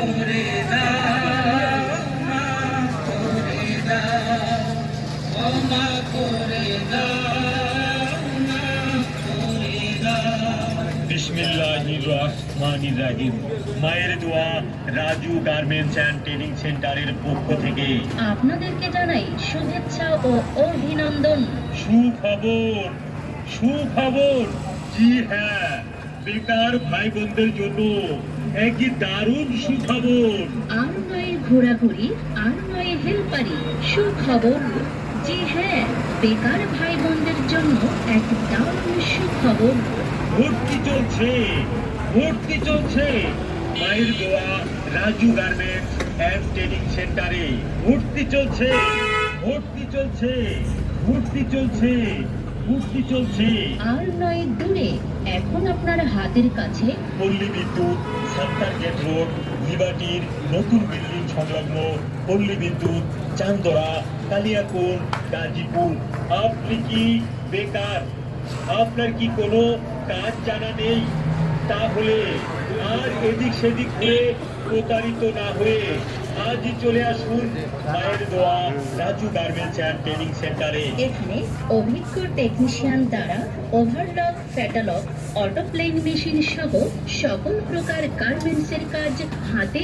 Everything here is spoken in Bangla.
করে দাও, মাফ করে দাও, ক্ষমা করে দাও, মাফ করে দাও। বিসমিল্লাহির রহমানির রহিম। মায়ের দোয়া রাজু গার্মেন্টস অ্যান্ড ট্রেনিং সেন্টারের পক্ষ থেকে আপনাদেরকে জানাই শুভেচ্ছা ও অভিনন্দন। সুখবর, সুখবর। জি হ্যাঁ, বেকার ভাই বোনদের জন্য একটি দারুণ সুখবর। আর নয় ঘোরাঘুরি, আর নয় হেলপারি, সুখবর। জি হ্যাঁ, বেকার ভাই বোনদের জন্য এক দারুণ সুখবর। ভর্তি চলছে, ভর্তি চলছে। মায়ের দোয়া রাজু গার্মেন্টস অ্যান্ড ট্রেনিং সেন্টারে ভর্তি চলছে, ভর্তি চলছে, ভর্তি চলছে, ভর্তি চলছে। আর নয় দূরে, এখন আপনার হাতের কাছে পল্লী বিদ্যুৎ সাত্তার গেট রোড লিবার্টির নতুন বিল্ডিং সংলগ্ন পল্লী বিদ্যুৎ চান্দরা কালিয়াকোট গাজীপুর। আপনি কি বেকার? আপনার কি কোনো কাজ জানা নেই? তাহলে আর এদিক সেদিক হয়ে প্রতারিত না হয়ে আজই চলে আসুন মায়ের দোয়া রাজু গার্মেন্টস অ্যান্ড ট্রেনিং সেন্টারে। এখানে অভিজ্ঞ টেকনিশিয়ান দ্বারা ওভারলক, ফ্যাটালক, অটো প্লেন মেশিন সহ সকল প্রকার গার্মেন্টসের কাজ হাতে